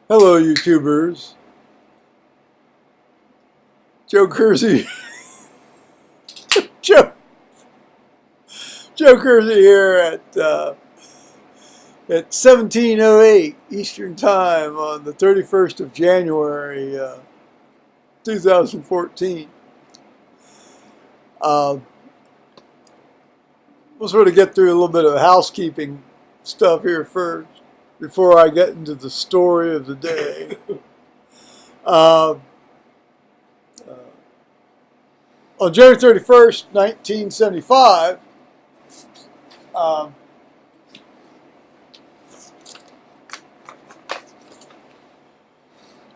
Hello, YouTubers. Joe Kersey, Joe, Joe Kersey here at 17:08 Eastern Time on the 31st of January, 2014. We'll sort of get through a little bit of housekeeping stuff here first before I get into the story of the day. Uh, on January 31st, 1975,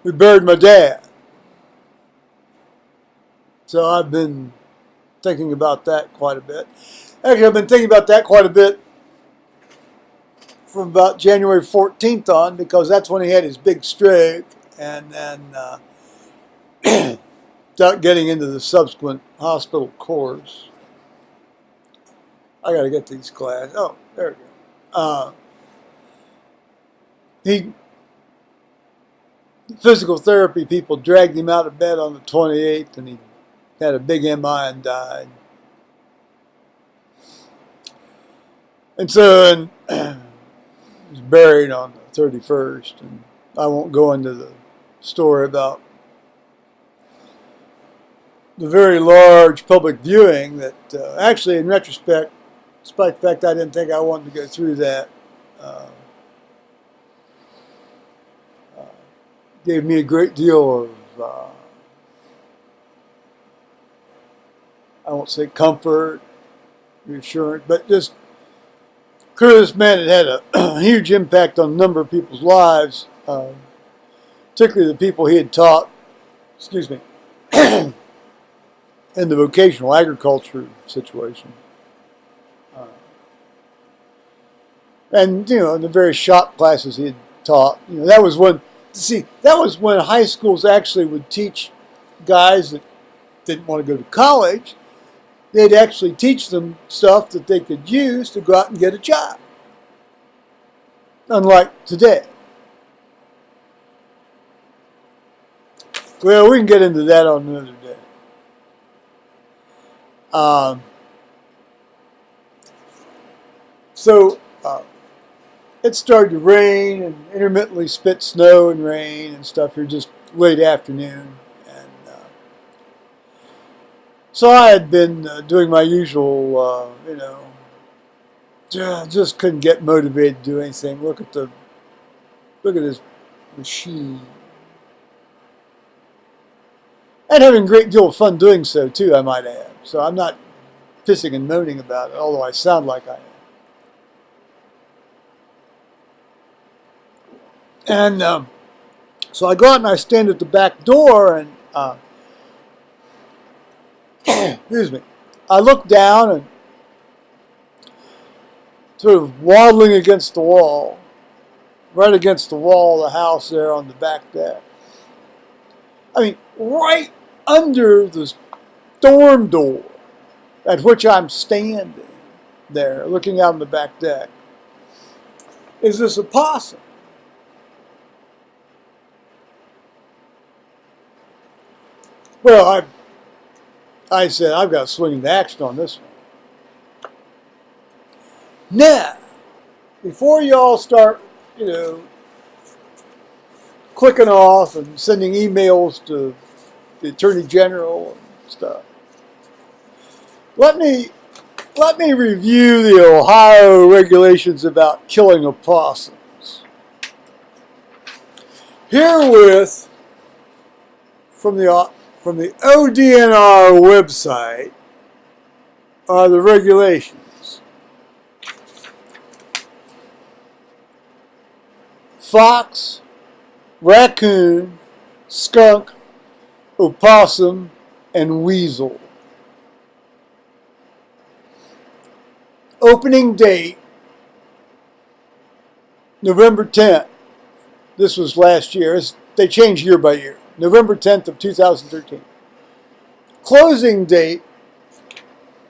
we buried my dad. So I've been thinking about that quite a bit. Actually, I've been thinking about that quite a bit from about January 14th on, because that's when he had his big stroke, and then without getting into the subsequent hospital course. I got to get these glasses. Oh, there we go. Physical therapy people dragged him out of bed on the 28th, and he had a big MI and died. And so he was buried on the 31st, and I won't go into the story about the very large public viewing that actually, in retrospect, despite the fact I didn't think I wanted to go through that, gave me a great deal of, I won't say comfort, reassurance, but just clearly this man had a huge impact on a number of people's lives, particularly the people he had taught, in the vocational agriculture situation. And, in the various shop classes he had taught, that was when high schools actually would teach guys that didn't want to go to college. They'd actually teach them stuff that they could use to go out and get a job. Unlike today. Well, we can get into that on another day. It started to rain and intermittently spit snow and rain and stuff here just late afternoon. And so I had been doing my usual, just couldn't get motivated to do anything. Look at this machine. And having a great deal of fun doing so, too, I might add. So I'm not pissing and moaning about it, although I sound like I am. And so I go out and I stand at the back door, and excuse me, I look down and sort of waddling against the wall, right against the wall of the house there on the back deck. I mean, right under the storm door at which I'm standing there, looking out on the back deck, is this opossum. Well, I said, I've got to swing into action on this one. Now, before y'all start, clicking off and sending emails to the Attorney General and stuff, let me review the Ohio regulations about killing opossums. Herewith, from the ODNR website, are the regulations. Fox, raccoon, skunk, opossum, and weasel. Opening date, November 10th. This was last year. They change year by year. November 10th of 2013. Closing date,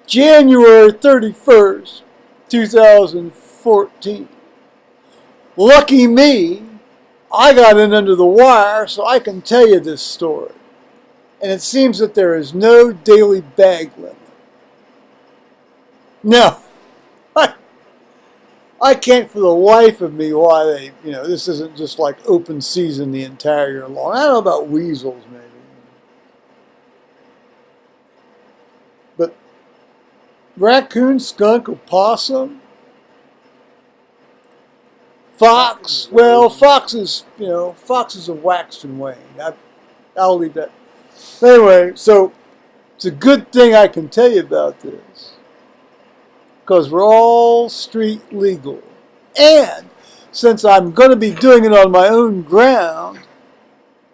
January 31st, 2014. Lucky me, I got in under the wire, so I can tell you this story. And it seems that there is no daily bag limit. No, I can't for the life of me why they, this isn't just like open season the entire year long. I don't know about weasels, maybe. But raccoon, skunk, or possum, fox, well, foxes have waxed and waned. I'll leave that. Anyway, so it's a good thing I can tell you about this, because we're all street legal. And since I'm going to be doing it on my own ground,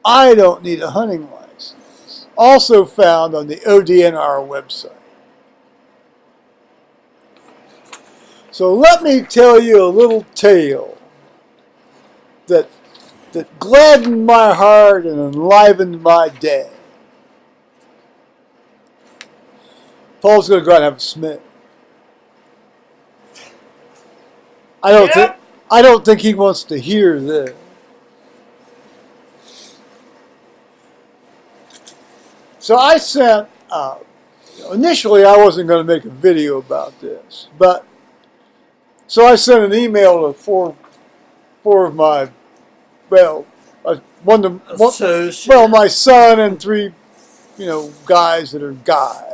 I don't need a hunting license. Also found on the ODNR website. So let me tell you a little tale that gladdened my heart and enlivened my day. Paul's going to go out and have a smoke. I don't think he wants to hear this. So I sent, initially I wasn't going to make a video about this, but so I sent an email to four of my, my son and three, guys that are guys.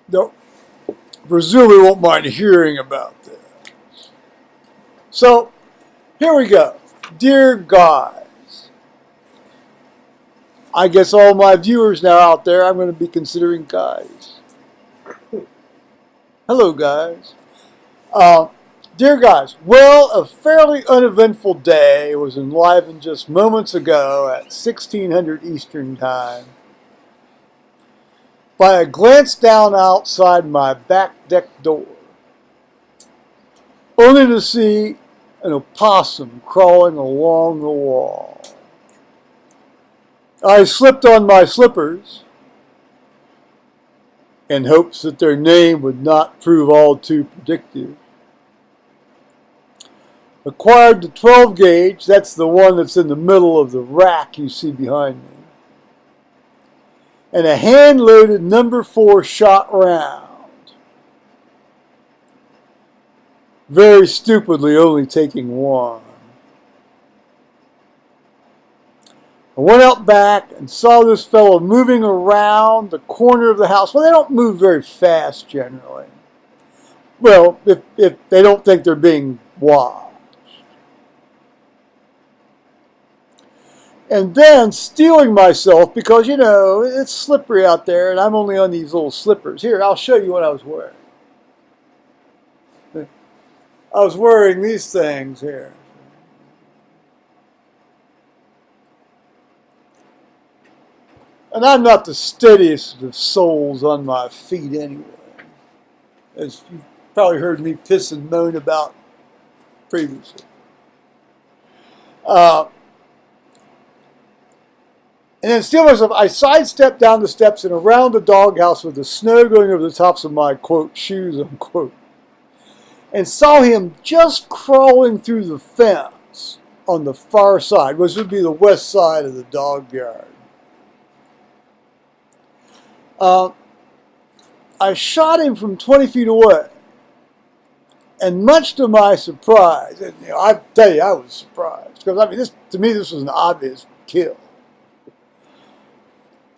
No, presumably won't mind hearing about this. So, here we go. Dear guys, I guess all my viewers now out there, I'm going to be considering guys. Hello, guys. Dear guys, well, a fairly uneventful day was enlivened just moments ago at 1600 Eastern Time by a glance down outside my back deck door, only to see an opossum crawling along the wall. I slipped on my slippers in hopes that their name would not prove all too predictive. Acquired the 12 gauge, that's the one that's in the middle of the rack you see behind me, and a hand-loaded number 4 shot round, very stupidly only taking one. I went out back and saw this fellow moving around the corner of the house. Well, they don't move very fast generally. Well, if they don't think they're being watched. And then stealing myself, because, it's slippery out there, and I'm only on these little slippers. Here, I'll show you what I was wearing. I was wearing these things here. And I'm not the steadiest of souls on my feet anyway, as you've probably heard me piss and moan about previously. And then steal myself, I sidestepped down the steps and around the doghouse with the snow going over the tops of my, quote, shoes, unquote, and saw him just crawling through the fence on the far side, which would be the west side of the dog yard. I shot him from 20 feet away, and much to my surprise, and I tell you, I was surprised, because to me this was an obvious kill.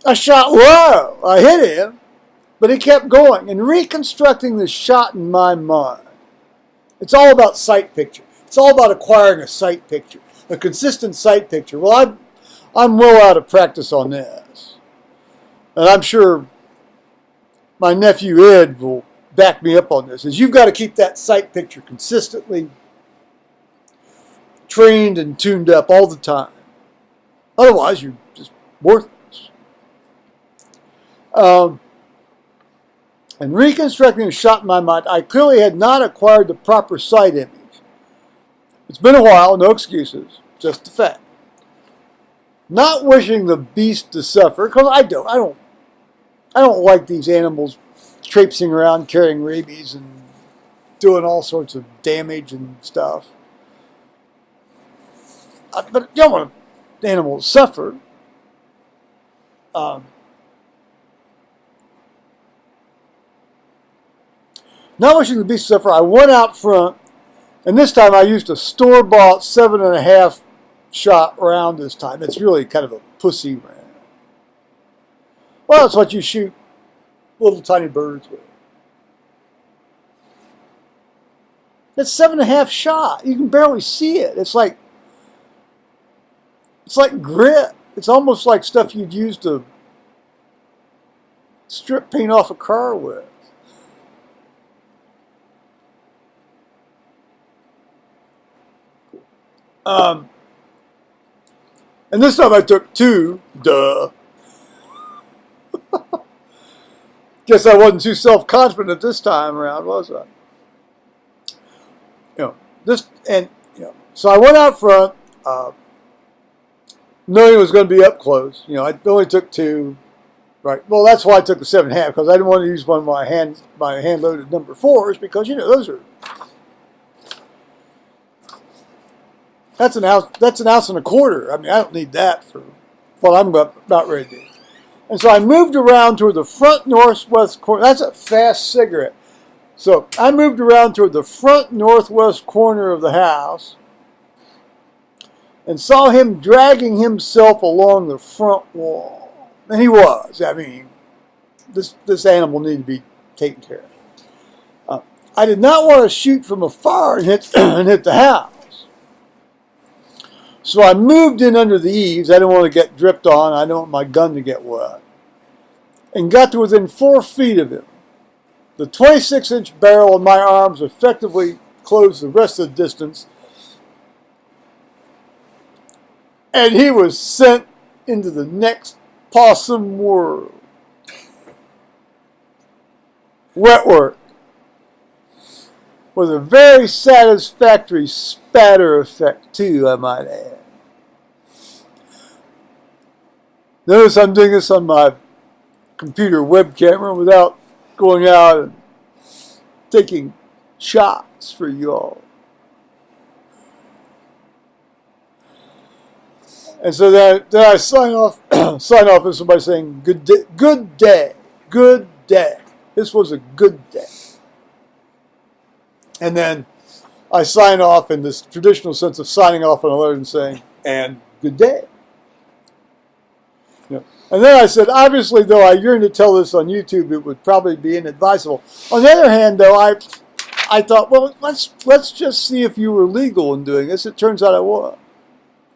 I shot low. I hit him, but he kept going and reconstructing the shot in my mind. It's all about sight picture. It's all about acquiring a sight picture, a consistent sight picture. Well, I'm well out of practice on this, and I'm sure my nephew Ed will back me up on this. Is you've got to keep that sight picture consistently trained and tuned up all the time. Otherwise, you're just worthless. And reconstructing a shot in my mind, I clearly had not acquired the proper sight image. It's been a while, no excuses, just a fact. Not wishing the beast to suffer, because I don't like these animals traipsing around carrying rabies and doing all sorts of damage and stuff. But you don't want the animal to suffer. Not wishing the beast to suffer, I went out front, and this time I used a store-bought 7.5 shot round this time. It's really kind of a pussy round. Well, it's what you shoot little tiny birds with. It's 7.5 shot. You can barely see it. It's like grit. It's almost like stuff you'd use to strip paint off a car with. And this time I took 2. Duh. Guess I wasn't too self-confident this time around, was I? So I went out front, knowing it was going to be up close. I only took 2. Right. Well, that's why I took the 7.5, because I didn't want to use one of my hand-loaded number 4s, because those are. That's an ounce. That's 1.25 ounces. I mean, I don't need that for what I'm about ready to do. And so I moved around toward the front northwest corner. That's a fast cigarette. So I moved around toward the front northwest corner of the house and saw him dragging himself along the front wall. And he was. I mean, this animal needed to be taken care of. I did not want to shoot from afar and hit the house. So I moved in under the eaves. I didn't want to get dripped on. I didn't want my gun to get wet. And got to within 4 feet of him. The 26-inch barrel of my arms effectively closed the rest of the distance. And he was sent into the next possum world. Wet work. With a very satisfactory spatter effect, too, I might add. Notice I'm doing this on my computer web camera without going out and taking shots for you all. And so then I sign off with somebody saying, good day. This was a good day. And then I sign off in this traditional sense of signing off on a letter and saying, and good day. And then I said, obviously, though I yearn to tell this on YouTube, it would probably be inadvisable. On the other hand, though, I thought, well, let's just see if you were legal in doing this. It turns out I was.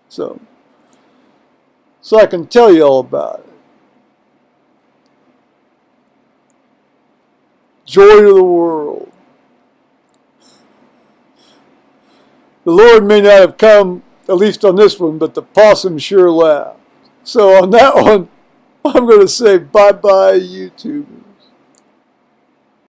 So I can tell you all about it. Joy to the world. The Lord may not have come, at least on this one, but the possum sure laughed. So on that one, I'm going to say bye-bye, YouTube.